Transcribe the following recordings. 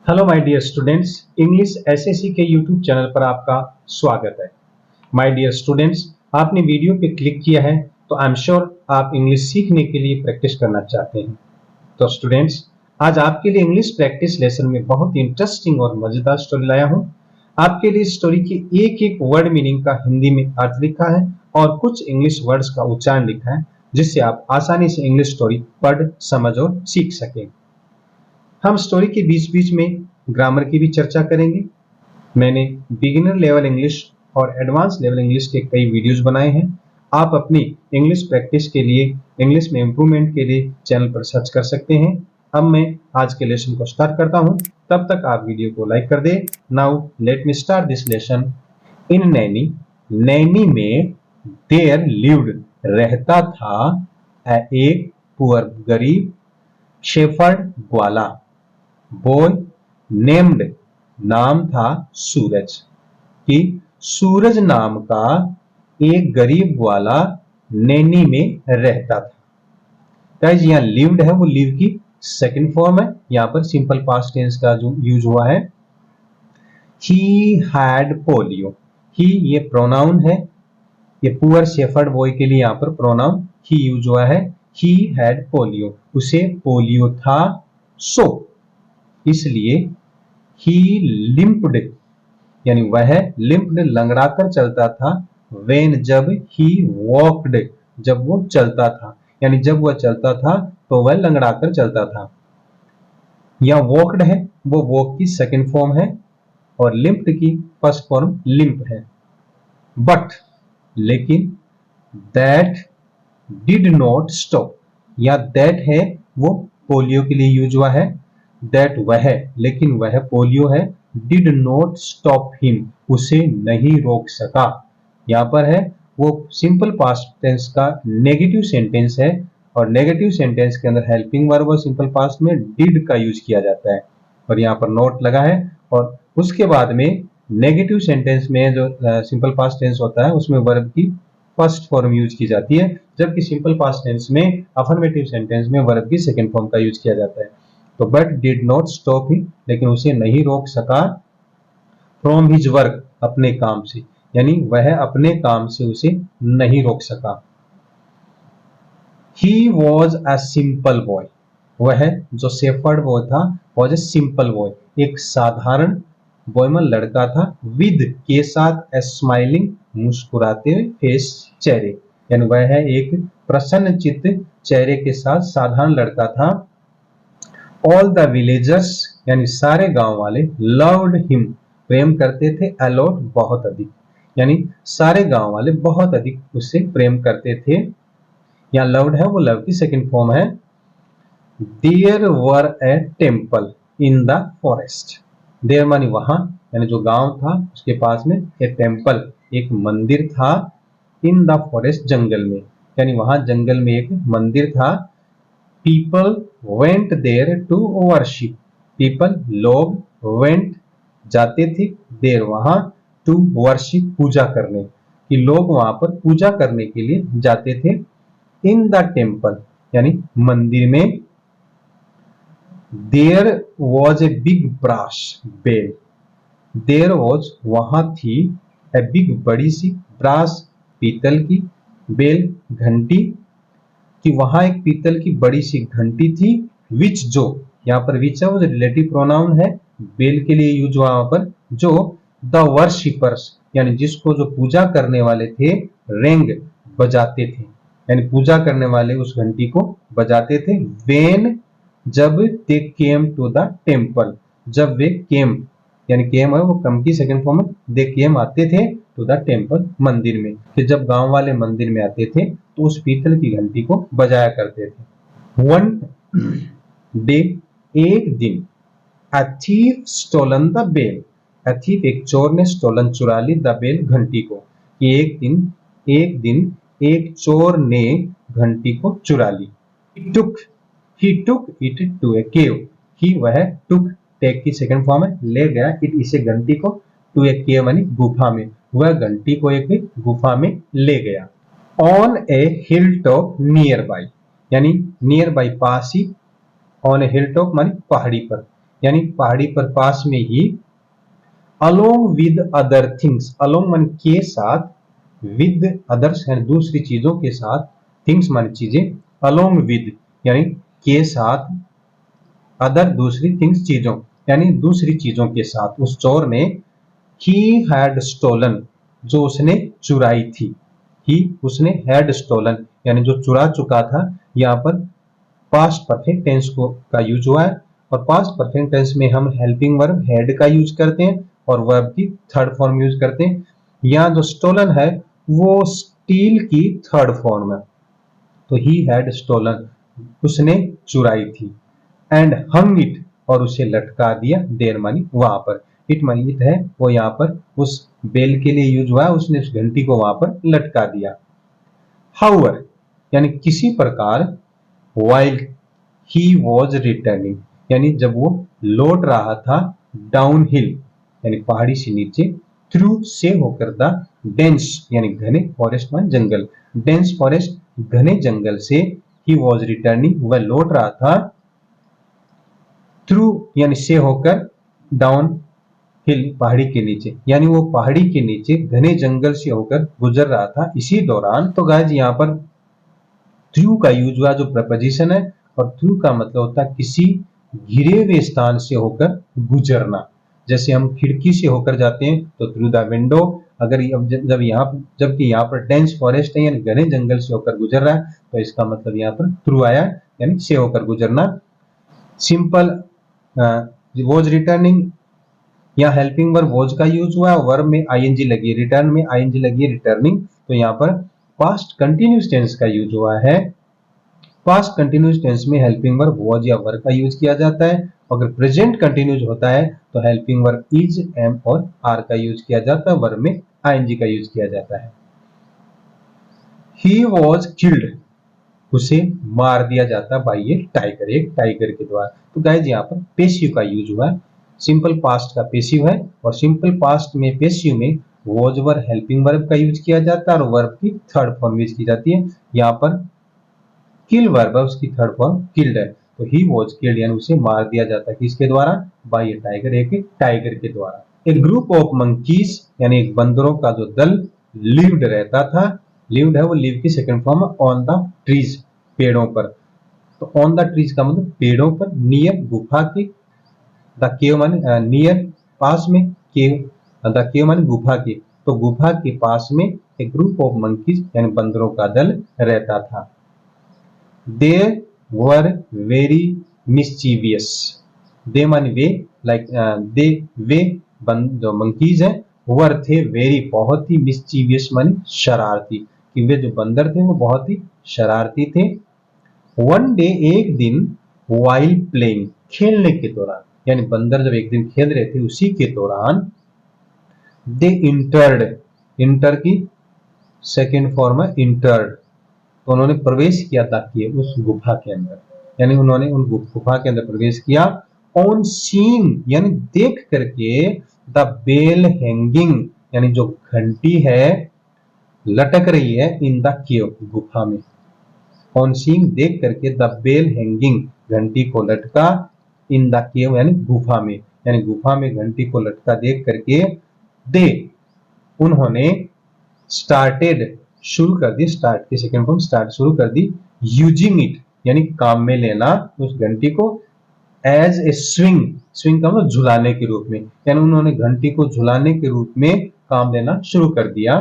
Hello my dear students, English SSC के YouTube channel पर आपका स्वागत है। माय डियर स्टूडेंट्स, आपने वीडियो पे क्लिक किया है तो आई एम श्योर आप इंग्लिश सीखने के लिए प्रैक्टिस करना चाहते हैं। तो स्टूडेंट्स, आज आपके लिए इंग्लिश प्रैक्टिस लेसन में बहुत इंटरेस्टिंग और मजेदार स्टोरी लाया हूँ। आपके लिए स्टोरी के एक एक वर्ड मीनिंग का हिंदी में अर्थ लिखा है और कुछ इंग्लिश वर्ड्स का उच्चारण लिखा है, जिससे आप आसानी से इंग्लिश स्टोरी पढ़, समझ और सीख सकें। हम स्टोरी के बीच बीच में ग्रामर की भी चर्चा करेंगे। मैंने बिगिनर लेवल इंग्लिश और एडवांस लेवल इंग्लिश के कई वीडियोस बनाए हैं। आप अपनी इंग्लिश प्रैक्टिस के लिए, इंग्लिश में इंप्रूवमेंट के लिए चैनल पर सर्च कर सकते हैं। अब मैं आज के लेसन को स्टार्ट करता हूं, तब तक आप वीडियो को लाइक कर दें। Now let me start this lesson. In नैनी, नैनी में देयर लिव्ड रहता था एक पुअर गरीब शेफर्ड ग्वाला बॉय नेम्ड, नाम था सूरज, कि सूरज नाम का एक गरीब ग्वाला नैनी में रहता था। गाइस, यहाँ लिव्ड है वो लिव की सेकंड फॉर्म है। यहाँ पर सिंपल पास्ट टेंस का जो यूज हुआ है। ही हैड पोलियो, ही ये प्रोनाउन है, ये पुअर शेफर्ड बॉय के लिए यहाँ पर प्रोनाउन ही यूज हुआ है। ही हैड पोलियो, उसे पोलियो था, सो इसलिए ही लिम्प्ड, यानी वह लिम्प्ड लंगड़ाकर चलता था। वेन जब ही वॉक्ड, जब वो चलता था, यानी जब वह चलता था तो वह लंगड़ाकर चलता था। या वॉक्ड है वो वॉक की सेकंड फॉर्म है और लिम्प्ड की फर्स्ट फॉर्म लिम्प है। बट लेकिन दैट डिड नॉट स्टॉप, या दैट है वो पोलियो के लिए यूज हुआ है। दैट वह, लेकिन वह पोलियो है, डिड नॉट स्टॉप हिम, उसे नहीं रोक सका। यहां पर है वो सिंपल पास्ट टेंस का नेगेटिव सेंटेंस है और नेगेटिव सेंटेंस के अंदर हेल्पिंग वर्ब और सिंपल पास्ट में डिड का यूज किया जाता है और यहाँ पर नोट लगा है। और उसके बाद में नेगेटिव सेंटेंस में जो सिंपल पास्ट टेंस होता है उसमें वर्ब की फर्स्ट फॉर्म यूज की जाती है, जबकि सिंपल पास्ट टेंस में अफर्मेटिव सेंटेंस में वर्ब की सेकंड फॉर्म का यूज किया जाता है। तो but did not stop him, लेकिन उसे नहीं रोक सका, फ्रॉम हिज वर्क, अपने काम से, यानी वह अपने काम से उसे नहीं रोक सका। He was a simple boy, वह जो शेफर्ड बॉय था वॉज ए सिंपल बॉय, एक साधारण बॉयमन लड़का था। विद के साथ ए स्माइलिंग, मुस्कुराते हुए, फेस चेहरे, यानी वह है एक प्रसन्न चित्त चेहरे के साथ साधारण लड़का था। ऑल द विलेजर्स, यानी सारे गांव वाले, लव्ड हिम, प्रेम करते थे, अलॉट बहुत अधिक, यानी सारे गांव वाले बहुत अधिक उससे प्रेम करते थे। यहाँ लव्ड है वो लव की सेकंड फॉर्म है। There were a temple in the forest, there मानी वहां, यानी जो गांव था उसके पास में ए टेम्पल, एक मंदिर था। इन द फॉरेस्ट, जंगल में, यानी वहां जंगल में एक मंदिर था। People went there to worship, people लोग, वेंट जाते थे, देर वहां, टू वर्शिप पूजा करने, कि लोग वहां पर पूजा करने के लिए जाते थे। इन द टेम्पल, यानी मंदिर में। There was a big brass bell, there was वहां थी, ए बिग बड़ी सी, ब्रास पीतल की, बेल घंटी, कि वहां एक पीतल की बड़ी सी घंटी थी। विच जो, यहाँ पर विच है वो रिलेटिव प्रोनाउन है, बेल के लिए यूज हुआ वहां पर, जो द वर्शिपर्स, यानी जिसको जो पूजा करने वाले थे, रेंग बजाते थे, यानी पूजा करने वाले उस घंटी को बजाते थे। वेन जब, दे केम टू द टेम्पल, जब वे केम, यानी केम है वो कम की सेकंड फॉर्म है, दे केम आते थे, टू द टेम्पल मंदिर में, कि जब गांव वाले मंदिर में आते थे तो उस पीतल की घंटी को बजाया करते थे। वन डे, एक दिन, a thief stolen the bell, a thief एक चोर ने, स्टोलन चुरा ली, द बेल घंटी को, कि एक दिन एक चोर ने घंटी को चुरा ली। he took it to a cave, he वह, took टेक की सेकंड फॉर्म है, ले गया, इट इसे घंटी को, टू ए केव यानी गुफा में, वह घंटी को एक गुफा में ले गया। On a hilltop nearby, यानी नियर बाई पास ही, ऑन ए हिल टॉप मानी पहाड़ी पर, यानी पहाड़ी पर पास में ही, along with other things, along मन के साथ, विद अदर्स यानी दूसरी चीजों के साथ, थिंग्स मान चीजें, अलोंग विद यानी के साथ, अदर दूसरी थिंग्स चीजों यानी दूसरी चीजों के साथ उस चोर ने, ही हैड स्टोलन जो उसने चुराई थी, ही उसने हैड स्टोलन यानी जो चुरा चुका था। यहाँ पर पास्ट परफेक्ट टेंस को का यूज हुआ है और पास्ट परफेक्ट टेंस में हम हेल्पिंग वर्ब हैड का यूज करते हैं और वर्ब की थर्ड फॉर्म यूज करते हैं। यहाँ जो स्टोलन है वो स्टील की थर्ड फॉर्म है, तो ही हैड स्टोलन उसने चुराई थी, एंड हंग इट और उसे लटका दिया, देर मानी वहां पर, इट मानी इट है वो यहाँ पर उस बेल के लिए यूज हुआ, उसने उस घंटी को वहां पर लटका दिया। हाउएवर यानी किसी प्रकार, while he was returning यानी जब वो लौट रहा था, डाउन हिल यानी पहाड़ी से नीचे, थ्रू से होकर, द डेंस यानी घने, फॉरेस्ट मान जंगल, डेंस फॉरेस्ट घने जंगल से, ही वॉज रिटर्निंग वह लौट रहा था, थ्रू यानी से होकर, डाउन हिल पहाड़ी के नीचे यानी वो पहाड़ी के नीचे घने जंगल से होकर गुजर रहा था इसी दौरान। तो गाइस यहाँ पर थ्रू का यूज हुआ जो प्रपोजिशन है, और थ्रू का मतलब होता है किसी घिरे हुए स्थान से होकर गुजरना, जैसे हम खिड़की से होकर जाते हैं तो थ्रू द विंडो, अगर जब यहाँ जबकि यहाँ पर डेंस फॉरेस्ट है यानी घने जंगल से होकर गुजर रहा है तो इसका मतलब यहाँ पर थ्रू आया यानी से होकर गुजरना। सिंपल वॉज रिटर्निंग, यहाँ हेल्पिंग वर्ब वॉज का यूज हुआ है, वर्ब में आईएनजी लगी है, रिटर्न में आईएनजी लगी है, रिटर्निंग, तो यहाँ पर पास्ट कंटिन्यूअस टेंस का यूज हुआ है। पास्ट कंटिन्यूअस टेंस में हेल्पिंग वर्ब वॉज या वर का यूज किया जाता है, अगर प्रेजेंट कंटिन्यूअस होता है तो हेल्पिंग वर्ब इज, एम और आर का यूज किया जाता है, वर्ब में आईएनजी का यूज किया जाता है। ही वॉज किल्ड उसे मार दिया जाता बाय ए टाइगर, एक टाइगर के द्वारा। तो गाइस यहाँ पर पेसिव का यूज हुआ है, सिंपल पास्ट का पेसिव है, और सिंपल पास्ट में पेसिव में वॉज वर हेल्पिंग वर्ब का यूज किया जाता है और वर्ब की थर्ड फॉर्म यूज की जाती है। यहाँ पर किल वर्ब है, उसकी थर्ड फॉर्म किल्ड है, तो ही वॉज किल्ड यानी उसे मार दिया जाता है, किसके द्वारा, बाय ए टाइगर, एक टाइगर के द्वारा। एक ग्रुप ऑफ मंकीज यानी एक बंदरों का जो दल लिव्ड रहता था, लिव्ड है वो लिव की second form on the trees पेड़ों पर, तो ऑन द ट्रीज का मतलब पेड़ों पर, नियर गुफा के, द केव माने नियर पास में, केव द केव माने गुफा के, तो गुफा के पास में एक ग्रुप ऑफ मंकीज यानी बंदरों का दल रहता था। दे वर वेरी मिस्चीवियस, दे माने वे, लाइक दे वे जो मंकीज है, वर थे वेरी बहुत ही, मिस्चीवियस माने शरारती, कि वे जो बंदर थे वो बहुत ही शरारती थे। वन डे एक दिन, वाइल प्लेइंग खेलने के दौरान, यानी बंदर जब एक दिन खेल रहे थे उसी के दौरान, दे इंटर्ड, इंटर की सेकेंड फॉर्म है इंटर्ड, तो उन्होंने प्रवेश किया ताकि उस गुफा के अंदर, यानी उन्होंने उन गुफा के अंदर प्रवेश किया। ऑन सीइंग यानी देख करके, द बेल हैंगिंग यानी जो घंटी है लटक रही है, इन द केव गुफा में, ऑन सीइंग देख करके, द बेल हैंगिंग घंटी को लटका, इन द केव यानी गुफा में, यानी गुफा में घंटी को लटका देख करके, दे उन्होंने, स्टार्टेड शुरू कर दी, स्टार्ट की सेकंड फॉर्म स्टार्ट शुरू कर दी, यूजिंग इट यानी काम में लेना उस घंटी को, एज ए स्विंग, स्विंग का मतलब झुलाने के रूप में, यानी उन्होंने घंटी को झुलाने के रूप में काम लेना शुरू कर दिया।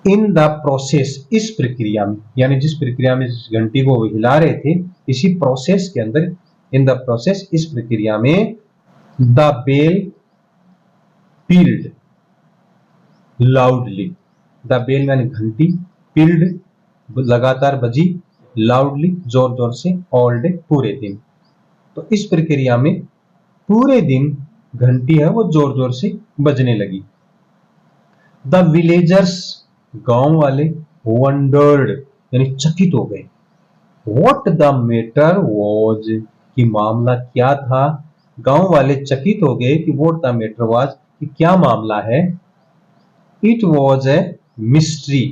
इन द प्रोसेस इस प्रक्रिया में, यानी जिस प्रक्रिया में इस घंटी को हिला रहे थे इसी प्रोसेस के अंदर, इन द प्रोसेस इस प्रक्रिया में, the bell pealed loudly, the bell यानी घंटी, पील्ड लगातार बजी, लाउडली जोर जोर से, ऑल डे पूरे दिन, तो इस प्रक्रिया में पूरे दिन घंटी है वो जोर जोर से बजने लगी। द विलेजर्स गांव वाले, वंडर्ड यानी चकित हो गए, व्हाट द मैटर वाज कि मामला क्या था, गांव वाले चकित हो गए कि व्हाट द मैटर वाज कि क्या मामला है। इट वॉज ए मिस्ट्री,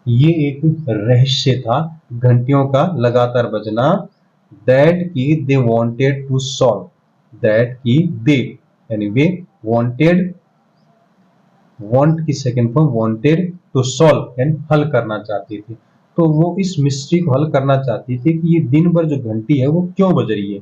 ये एक रहस्य था, घंटियों का लगातार बजना, दैट की they wanted to solve, that की दे यानी वे वांटेड, वांट की second form wanted to solve यानी हल करना चाहती थी। तो वो इस मिस्ट्री को हल करना चाहती थी कि ये दिन भर जो घंटी है वो क्यों बज रही है।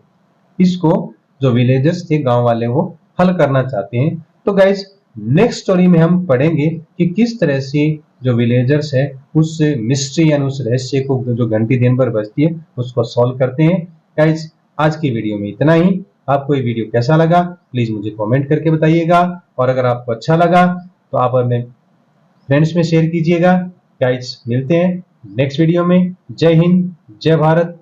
इसको जो विलेजर्स थे, गांव वाले, वो हल करना चाहते हैं। तो गाइस नेक्स्ट स्टोरी में हम पढ़ेंगे कि किस तरह से जो विलेजर्स है उस मिस्ट्री यानी उस रहस्य को, जो घंटी दिन भर बजती है, उसको सॉल्व करते हैं। गाइस आज की वीडियो में इतना ही। आपको ये वीडियो कैसा लगा प्लीज मुझे कमेंट करके बताइएगा, और अगर आपको अच्छा लगा तो आप अपने फ्रेंड्स में शेयर कीजिएगा। गाइस मिलते हैं नेक्स्ट वीडियो में। जय हिंद, जय भारत,